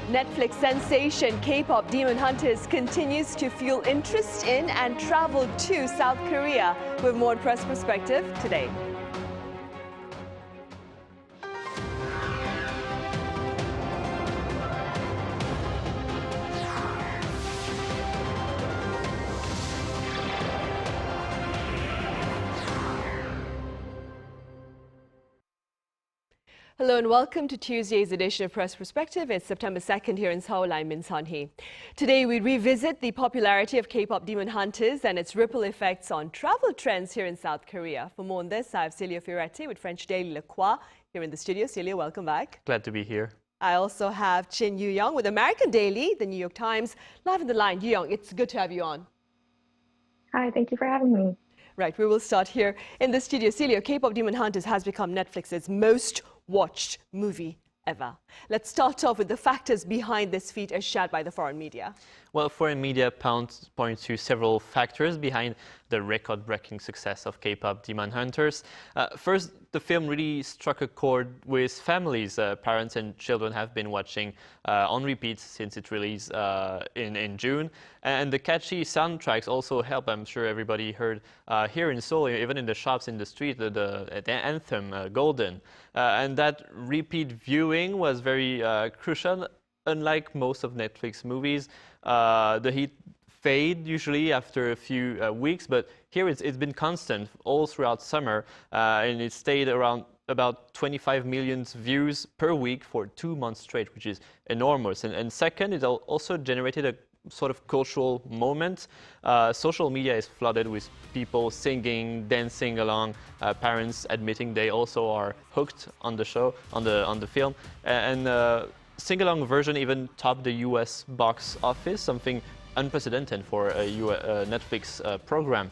Netflix sensation K-pop Demon Hunters continues to fuel interest in and travel to South Korea. With more press perspective today. Hello and welcome to Tuesday's edition of Press Perspective. It's September 2nd here in Seoul. I'm Min Sunhee. Today we revisit the popularity of K-pop Demon Hunters and its ripple effects on travel trends here in South Korea. For more on this, I have Celio Fioretti with French daily Croix here in the studio. Celio, welcome back. Glad to be here. I also have Jin Yu Young with American Daily, the New York Times. Live on the line. Yu Young, it's good to have you on. Hi, thank you for having me. Right, we will start here in the studio. Celio, K-pop Demon Hunters has become Netflix's most watched movie ever. Let's start off with the factors behind this feat as shared by the foreign media. Well, foreign media point to several factors behind the record-breaking success of K-pop Demon Hunters. First, the film really struck a chord with families. Parents and children have been watching on repeat since its release in June. And the catchy soundtracks also help. I'm sure everybody heard here in Seoul, even in the shops in the street, the anthem, Golden. And that repeat viewing was very crucial. Unlike most of Netflix movies, the hit fade usually after a few weeks, but here it's been constant all throughout summer, and it stayed around about 25 million views per week for 2 months straight, which is enormous. And second, it also generated a sort of cultural moment. Social media is flooded with people singing, dancing along, parents admitting they also are hooked on the show, on the film, and sing-along version even topped the US box office, something unprecedented for a Netflix program.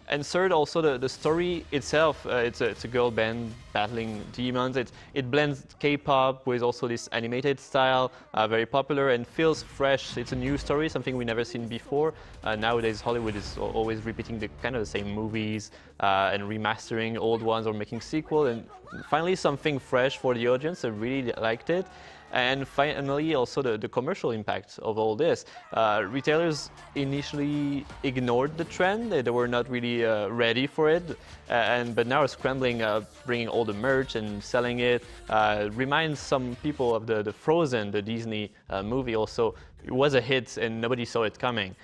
And third, also the story itself, it's a girl band battling demons. It blends K-pop with also this animated style, very popular and feels fresh. It's a new story, something we've never seen before. Nowadays, Hollywood is always repeating the same movies and remastering old ones or making sequels. And finally, something fresh for the audience. I really liked it. And finally, also the commercial impact of all this. Retailers initially ignored the trend. They were not really ready for it. But now are scrambling, bringing all the merch and selling it. Reminds some people of the Frozen, the Disney movie also. It was a hit and nobody saw it coming.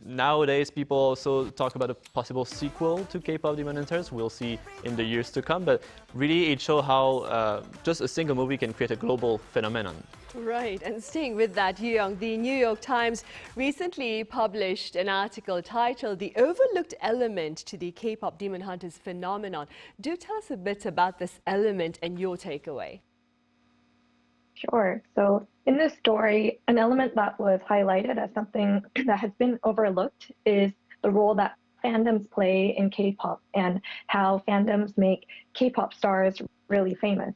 Nowadays, people also talk about a possible sequel to K-pop Demon Hunters. We'll see in the years to come. But really, it shows how just a single movie can create a global phenomenon. Right, and staying with that, Yu Young, the New York Times recently published an article titled "The Overlooked Element to the K-pop Demon Hunters Phenomenon." Do tell us a bit about this element and your takeaway. Sure. So in this story, an element that was highlighted as something that has been overlooked is the role that fandoms play in K-pop and how fandoms make K-pop stars really famous.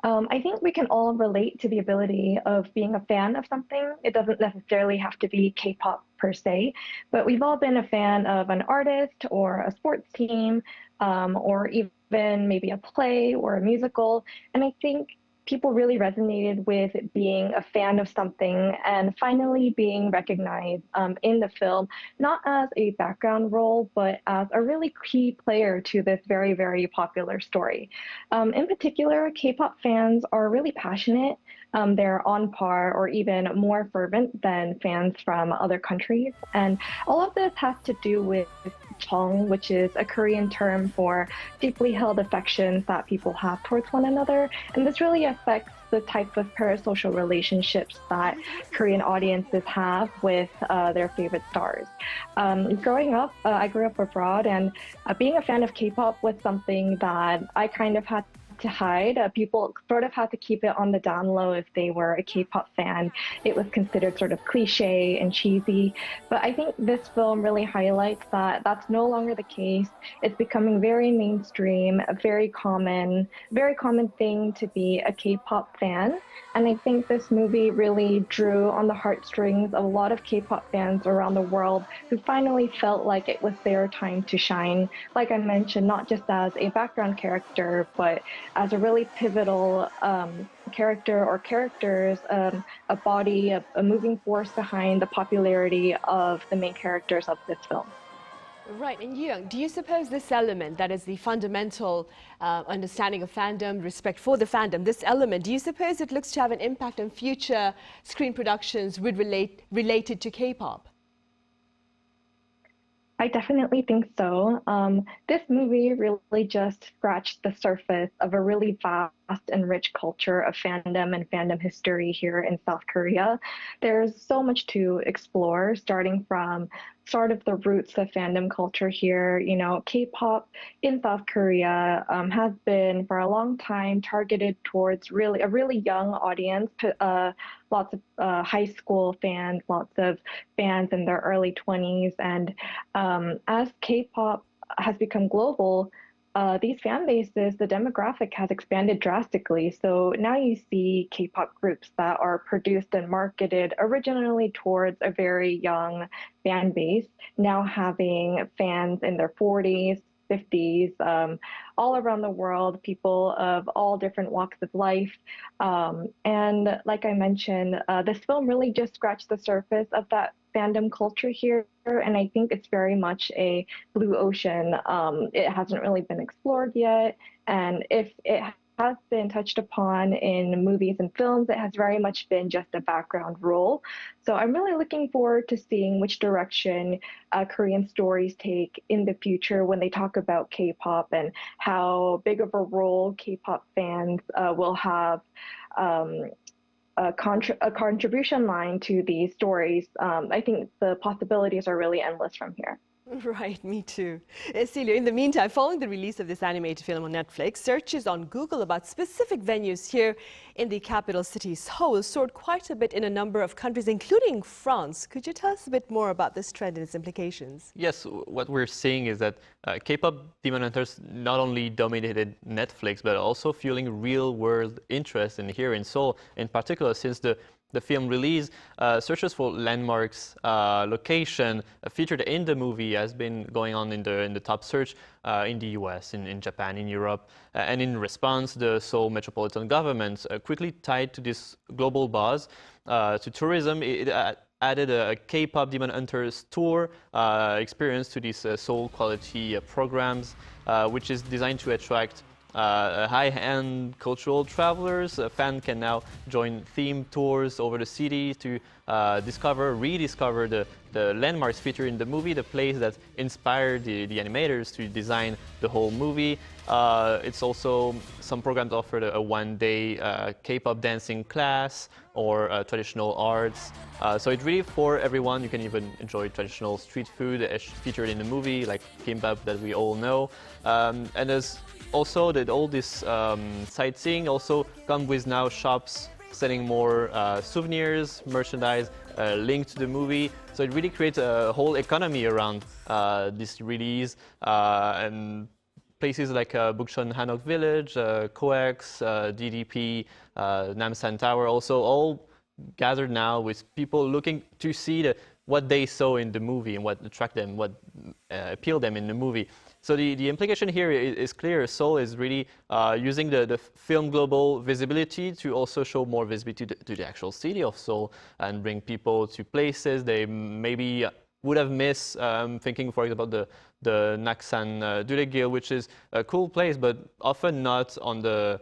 I think we can all relate to the ability of being a fan of something. It doesn't necessarily have to be K-pop per se, but we've all been a fan of an artist or a sports team, or even maybe a play or a musical. And I think people really resonated with being a fan of something and finally being recognized in the film, not as a background role, but as a really key player to this very, very popular story. In particular, K-pop fans are really passionate. They're on par or even more fervent than fans from other countries. And all of this has to do with Chong, which is a Korean term for deeply held affections that people have towards one another. And this really affects the type of parasocial relationships that Korean audiences have with their favorite stars. Growing up, I grew up abroad, and being a fan of K-pop was something that I kind of had to hide. People sort of had to keep it on the down low if they were a K-pop fan. It was considered sort of cliche and cheesy. But I think this film really highlights that that's no longer the case. It's becoming very mainstream, a very common thing to be a K-pop fan. And I think this movie really drew on the heartstrings of a lot of K-pop fans around the world who finally felt like it was their time to shine. Like I mentioned, not just as a background character, but as a really pivotal character or characters, a body, a moving force behind the popularity of the main characters of this film. Right, and Young, do you suppose this element, that is the fundamental understanding of fandom, respect for the fandom, this element, do you suppose it looks to have an impact on future screen productions related to K-pop? I definitely think so. This movie really just scratched the surface of a really vast and rich culture of fandom and fandom history here in South Korea. There's so much to explore, starting from sort of the roots of fandom culture here. You know, K-pop in South Korea has been for a long time targeted towards a really young audience. Lots of high school fans, lots of fans in their early 20s. And as K-pop has become global, these fan bases, the demographic has expanded drastically. So now you see K-pop groups that are produced and marketed originally towards a very young fan base, now having fans in their 40s, 50s, all around the world, people of all different walks of life. And like I mentioned, this film really just scratched the surface of that fandom culture here, and I think it's very much a blue ocean. It hasn't really been explored yet, and if it has been touched upon in movies and films, it has very much been just a background role. So I'm really looking forward to seeing which direction Korean stories take in the future when they talk about K-pop and how big of a role K-pop fans will have a contribution line to these stories. I think the possibilities are really endless from here. Right, me too. Celio, in the meantime, following the release of this animated film on Netflix, searches on Google about specific venues here in the capital city, Seoul, soared quite a bit in a number of countries, including France. Could you tell us a bit more about this trend and its implications? Yes, what we're seeing is that K-pop Demon Hunters not only dominated Netflix, but also fueling real-world interest here in Seoul, in particular since the film release. Searches for landmarks, location featured in the movie has been going on in the top search in the US, in Japan, in Europe. And in response, the Seoul metropolitan government quickly tied to this global buzz to tourism. It added a K-pop Demon Hunters tour experience to these Seoul quality programs, which is designed to attract high-end cultural travelers. Fans can now join themed tours over the city to rediscover the landmarks featured in the movie, the place that inspired the animators to design the whole movie. It's also, some programs offered a one-day K-pop dancing class or traditional arts. So it's really for everyone. You can even enjoy traditional street food featured in the movie, like kimbap that we all know. And there's also that all this sightseeing also come with now shops selling more souvenirs, merchandise linked to the movie. So it really creates a whole economy around this release. And places like Bukchon Hanok Village, Croix, DDP, Namsan Tower also all gathered now with people looking to see what they saw in the movie and what attracted them, what appealed them in the movie. So the implication here is clear. Seoul is really using the film global visibility to also show more visibility to the actual city of Seoul and bring people to places they maybe would have missed. Thinking, for example, the Naksan Duregil, which is a cool place, but often not on the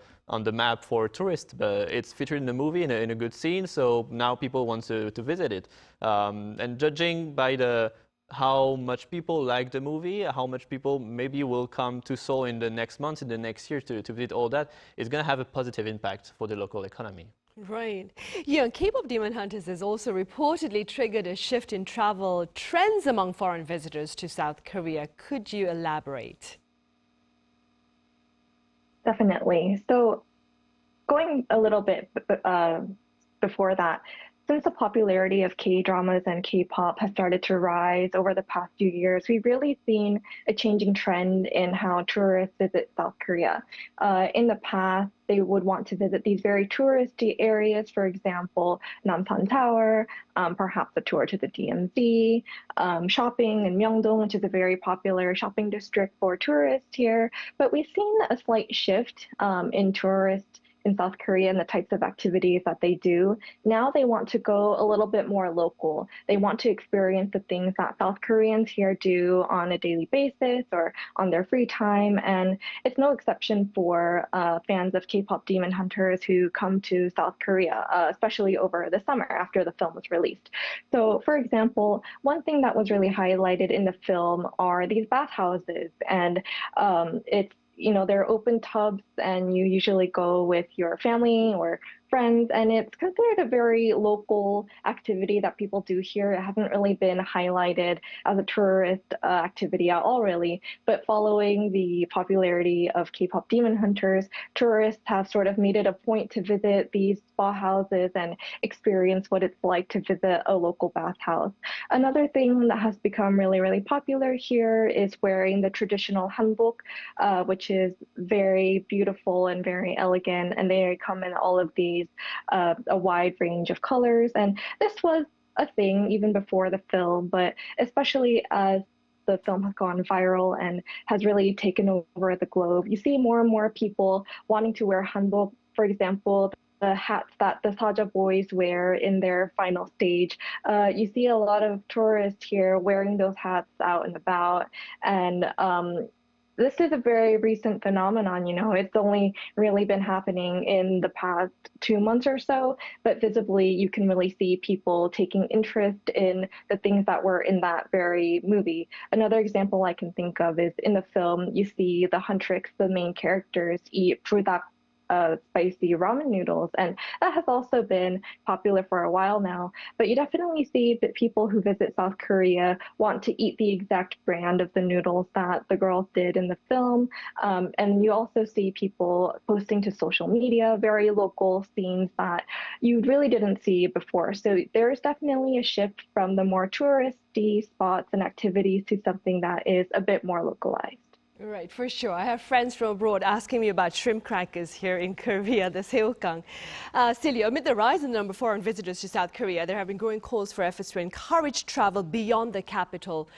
map for tourists. But it's featured in the movie in a good scene, so now people want to visit it. And judging by how much people like the movie, how much people maybe will come to Seoul in the next months, in the next year to visit all that, it's going to have a positive impact for the local economy. Right. Yeah, K-pop Demon Hunters has also reportedly triggered a shift in travel trends among foreign visitors to South Korea. Could you elaborate? Definitely. So going a little bit before that, since the popularity of K-dramas and K-pop has started to rise over the past few years, we've really seen a changing trend in how tourists visit South Korea. In the past, they would want to visit these very touristy areas, for example, Namsan Tower, perhaps a tour to the DMZ, shopping in Myeongdong, which is a very popular shopping district for tourists here. But we've seen a slight shift in tourists in South Korea and the types of activities that they do. Now they want to go a little bit more local. They want to experience the things that South Koreans here do on a daily basis or on their free time. And it's no exception for fans of K-pop Demon Hunters who come to South Korea, especially over the summer after the film was released. So, for example, one thing that was really highlighted in the film are these bathhouses, and they're open tubs, and you usually go with your family or friends, and it's considered a very local activity that people do here. It hasn't really been highlighted as a tourist activity at all, really. But following the popularity of K-pop Demon Hunters, tourists have sort of made it a point to visit these spa houses and experience what it's like to visit a local bathhouse. Another thing that has become really, really popular here is wearing the traditional hanbok, which is very beautiful and very elegant, and they come in all of these a wide range of colors. And this was a thing even before the film, but especially as the film has gone viral and has really taken over the globe, you see more and more people wanting to wear hanbok. For example, the hats that the Saja boys wear in their final stage. You see a lot of tourists here wearing those hats out and about. And this is a very recent phenomenon, it's only really been happening in the past 2 months or so, but visibly you can really see people taking interest in the things that were in that very movie. Another example I can think of is in the film, you see the Huntrix, the main characters, eat frudak, spicy ramen noodles, and that has also been popular for a while now. But you definitely see that people who visit South Korea want to eat the exact brand of the noodles that the girls did in the film. And you also see people posting to social media very local scenes that you really didn't see before. So there's definitely a shift from the more touristy spots and activities to something that is a bit more localized. Right, for sure. I have friends from abroad asking me about shrimp crackers here in Korea, the Seoul. Celio, amid the rise in the number of foreign visitors to South Korea, there have been growing calls for efforts to encourage travel beyond the capital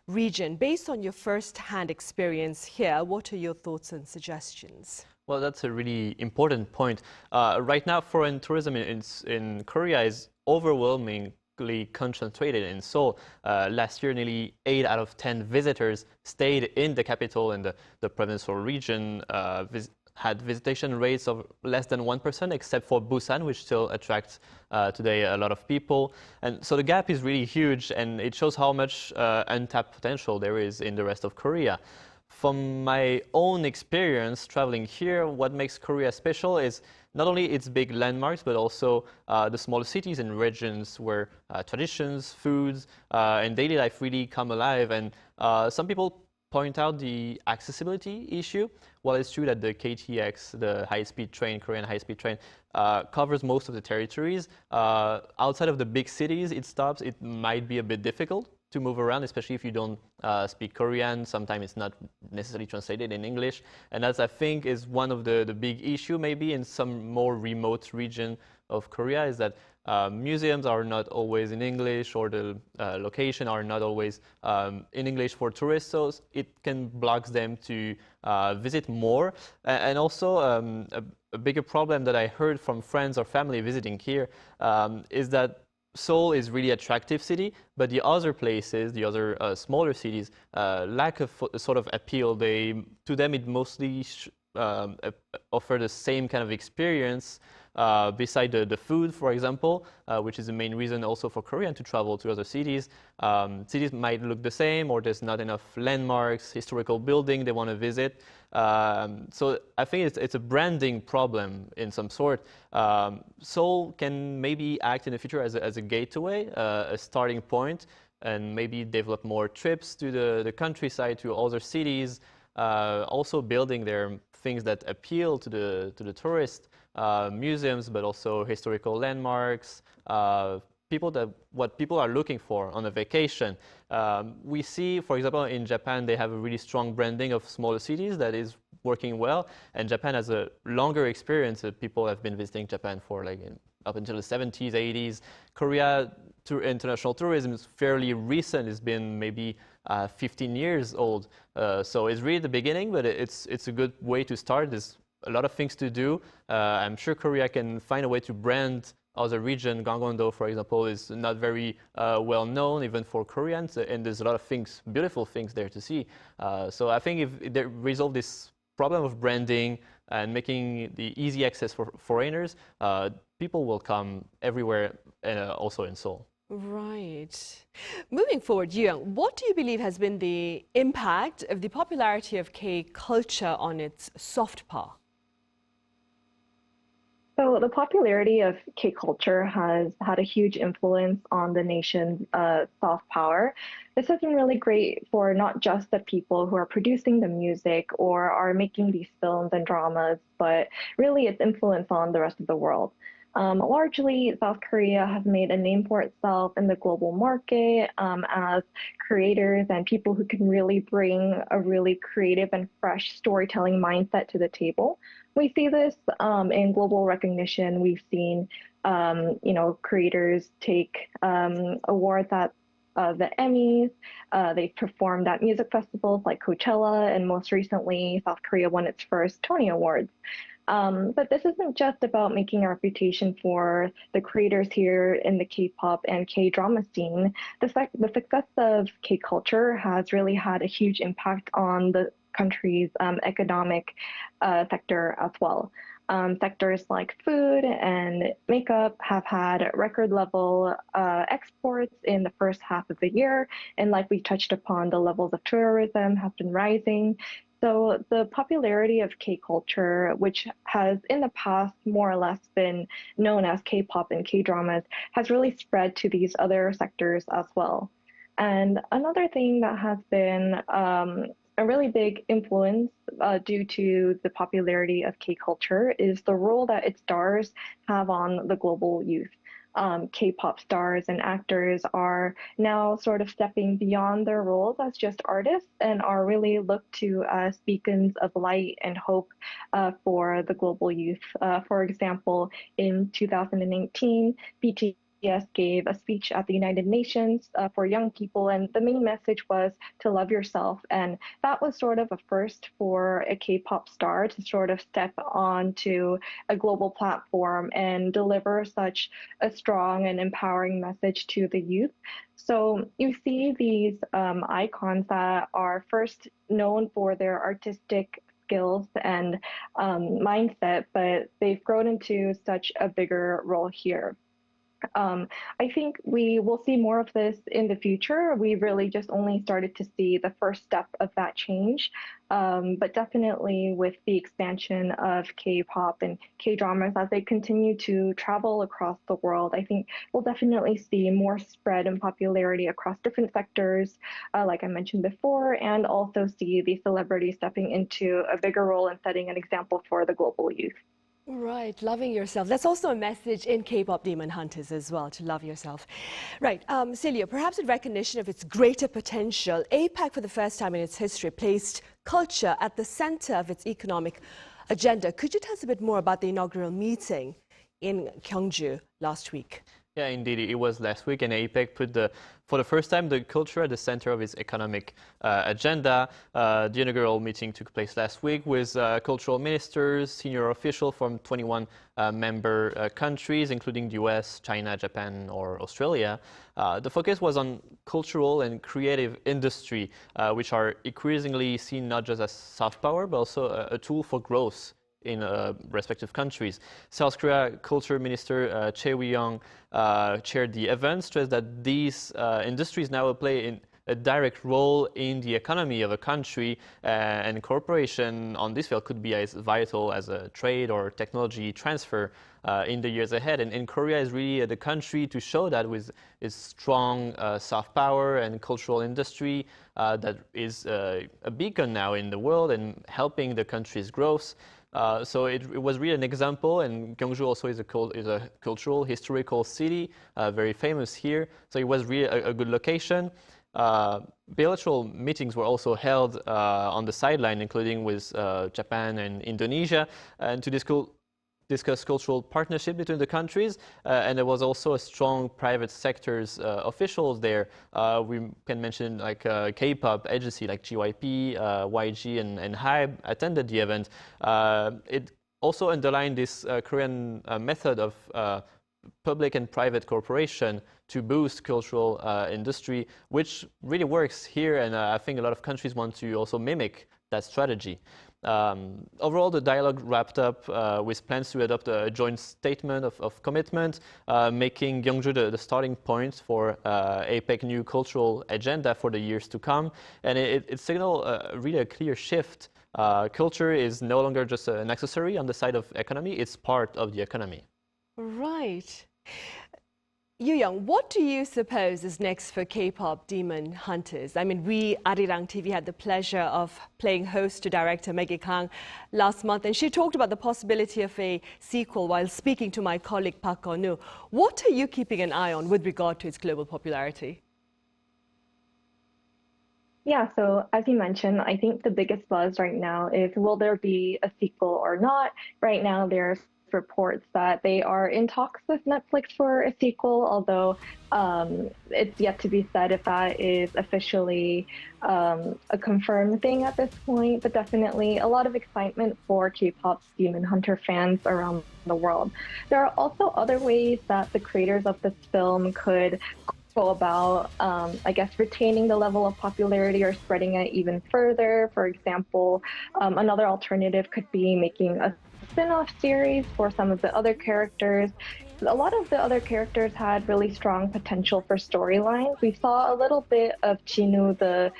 region. Based on your first-hand experience here, what are your thoughts and suggestions? Well, that's a really important point. Right now, foreign tourism in Korea is overwhelmingly concentrated in Seoul. Last year, nearly 8 out of 10 visitors stayed in the capital and the provincial region. Had visitation rates of less than 1%, except for Busan, which still attracts today a lot of people. And so the gap is really huge, and it shows how much untapped potential there is in the rest of Korea. From my own experience traveling here, what makes Korea special is not only its big landmarks, but also the smaller cities and regions where traditions, foods, and daily life really come alive. And some people point out the accessibility issue. While it's true that the KTX, the high-speed train, Korean high-speed train, covers most of the territories, outside of the big cities it stops, it might be a bit difficult to move around, especially if you don't speak Korean. Sometimes it's not necessarily translated in English. And that, I think, is one of the big issue maybe in some more remote region of Korea, is that museums are not always in English, or the location are not always in English for tourists, so it can block them to visit more. And also a bigger problem that I heard from friends or family visiting here is that Seoul is really attractive city, but the other places, the other smaller cities, lack of sort of appeal. To them, it mostly offer the same kind of experience. Beside the food, for example, which is the main reason also for Korean to travel to other cities. Cities might look the same, or there's not enough landmarks, historical building they want to visit. So I think it's a branding problem in some sort. Seoul can maybe act in the future as a gateway, a starting point, and maybe develop more trips to the countryside, to other cities, also building their things that appeal to the tourist. museums, but also historical landmarks, what people are looking for on a vacation. We see, for example, in Japan, they have a really strong branding of smaller cities that is working well, and Japan has a longer experience. People have been visiting Japan for up until the 70s, 80s. Korea, international tourism is fairly recent. It's been maybe 15 years old. So it's really the beginning, but it's a good way to start. There's a lot of things to do. I'm sure Korea can find a way to brand other region. Gangwon-do, for example, is not very well known even for Koreans, and there's a lot of things, beautiful things there to see. So I think if they resolve this problem of branding and making the easy access for foreigners, people will come everywhere, also in Seoul. Right. Moving forward, Young, what do you believe has been the impact of the popularity of K-culture on its soft power? So the popularity of K-culture has had a huge influence on the nation's soft power. This has been really great for not just the people who are producing the music or are making these films and dramas, but really its influence on the rest of the world. Largely, South Korea has made a name for itself in the global market as creators and people who can really bring a really creative and fresh storytelling mindset to the table. We see this in global recognition. We've seen, creators take awards at the Emmys. They've performed at music festivals like Coachella, and most recently, South Korea won its first Tony Awards. But this isn't just about making a reputation for the creators here in the K-pop and K-drama scene. The success of K-culture has really had a huge impact on the country's economic sector as well. Sectors like food and makeup have had record level exports in the first half of the year. And like we touched upon, the levels of tourism have been rising. So the popularity of K-culture, which has in the past more or less been known as K-pop and K-dramas, has really spread to these other sectors as well. And another thing that has been a really big influence due to the popularity of K-culture is the role that its stars have on the global youth. K-pop stars and actors are now sort of stepping beyond their roles as just artists and are really looked to as beacons of light and hope for the global youth. For example, in 2018, BTS gave a speech at the United Nations for young people, and the main message was to love yourself. And that was sort of a first for a K-pop star to sort of step onto a global platform and deliver such a strong and empowering message to the youth. So you see these icons that are first known for their artistic skills and mindset, but they've grown into such a bigger role here. I think we will see more of this in the future. We really just only started to see the first step of that change. But definitely with the expansion of K-pop and K-dramas as they continue to travel across the world, I think we'll definitely see more spread and popularity across different sectors, like I mentioned before, and also see these celebrities stepping into a bigger role and setting an example for the global youth. Right, loving yourself. That's also a message in K-pop Demon Hunters as well, to love yourself. Right, Celio, perhaps in recognition of its greater potential, APEC for the first time in its history placed culture at the center of its economic agenda. Could you tell us a bit more about the inaugural meeting in Gyeongju last week? Yeah, indeed, it was last week, and APEC put for the first time the culture at the center of its economic agenda. The inaugural meeting took place last week with cultural ministers, senior officials from 21 member countries, including the US, China, Japan, or Australia. The focus was on cultural and creative industry, which are increasingly seen not just as soft power, but also a tool for growth in respective countries. South Korea Culture Minister Jin Yu Young chaired the event, stressed that these industries now play a direct role in the economy of a country, and cooperation on this field could be as vital as a trade or technology transfer in the years ahead. And Korea is really the country to show that with its strong soft power and cultural industry that is a beacon now in the world and helping the country's growth. So it was really an example, and Gyeongju also is a cultural, historical city, very famous here. So it was really a good location. Bilateral meetings were also held on the sideline, including with Japan and Indonesia, and to discuss cultural partnership between the countries, and there was also a strong private sector's officials there. We can mention like K-pop agency like GYP, YG, and HYBE attended the event. It also underlined this Korean method of public and private cooperation to boost cultural industry, which really works here, and I think a lot of countries want to also mimic that strategy. Overall, the dialogue wrapped up with plans to adopt a joint statement of commitment, making Gyeongju the starting point for APEC new cultural agenda for the years to come. And it signaled really a clear shift. Culture is no longer just an accessory on the side of economy, it's part of the economy. Right. Yu Young, what do you suppose is next for K-pop Demon Hunters? I mean, we, Arirang TV, had the pleasure of playing host to director Maggie Kang last month, and she talked about the possibility of a sequel while speaking to my colleague Park Geon-woo. What are you keeping an eye on with regard to its global popularity? Yeah, so as you mentioned, I think the biggest buzz right now is, will there be a sequel or not? Right now, there's reports that they are in talks with Netflix for a sequel, although it's yet to be said if that is officially a confirmed thing at this point, but definitely a lot of excitement for K-pop Demon Hunter fans around the world. There are also other ways that the creators of this film could go about, I guess, retaining the level of popularity or spreading it even further. For example, another alternative could be making a spin-off series for some of the other characters. A lot of the other characters had really strong potential for storylines. We saw a little bit of Jin-woo, the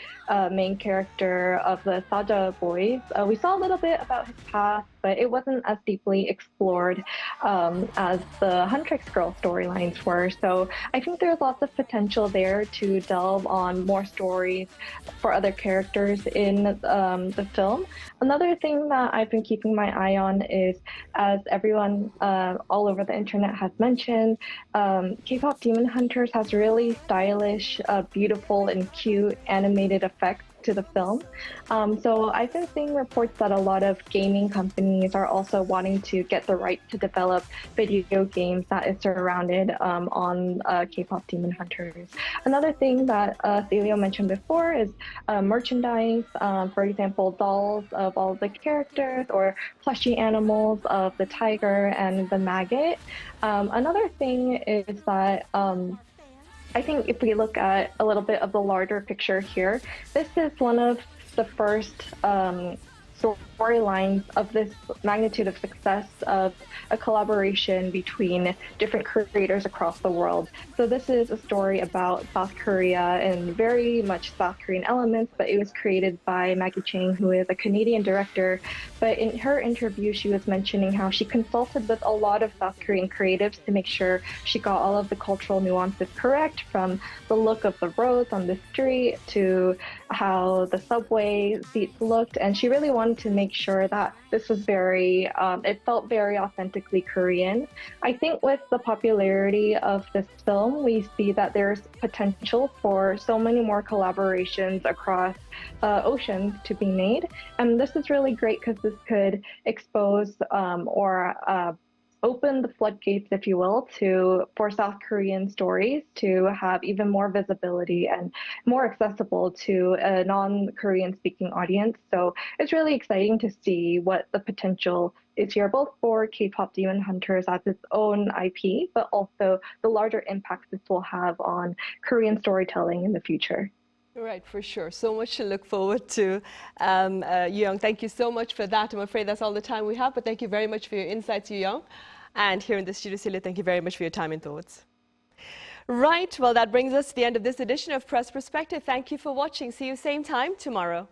main character of the Saja boys. We saw a little bit about his past, but it wasn't as deeply explored as the Huntrix girl storylines were. So I think there's lots of potential there to delve on more stories for other characters in the film. Another thing that I've been keeping my eye on is, as everyone all over the internet has mentioned, K-pop Demon Hunters has really stylish, beautiful, and cute animated effects to the film. So I've been seeing reports that a lot of gaming companies are also wanting to get the right to develop video games that is surrounded on K-pop Demon Hunters. Another thing that Celio mentioned before is merchandise, for example, dolls of all the characters or plushy animals of the tiger and the maggot. Another thing is that I think if we look at a little bit of the larger picture here, this is one of the first storylines of this magnitude of success of a collaboration between different creators across the world. So this is a story about South Korea and very much South Korean elements, but it was created by Maggie Chang, who is a Canadian director. But in her interview, she was mentioning how she consulted with a lot of South Korean creatives to make sure she got all of the cultural nuances correct, from the look of the roads on the street to how the subway seats looked. And she really wanted to make sure that this was very, it felt very authentically Korean. I think with the popularity of this film, we see that there's potential for so many more collaborations across oceans to be made. And this is really great because this could expose or open the floodgates, if you will, for South Korean stories to have even more visibility and more accessible to a non-Korean speaking audience. So it's really exciting to see what the potential is here, both for K-pop Demon Hunters as its own IP, but also the larger impact this will have on Korean storytelling in the future. Right, for sure. So much to look forward to. Yu Young, thank you so much for that. I'm afraid that's all the time we have, but thank you very much for your insights, Yu Young. And here in the studio, Celio, thank you very much for your time and thoughts. Right, well, that brings us to the end of this edition of Press Perspective. Thank you for watching. See you same time tomorrow.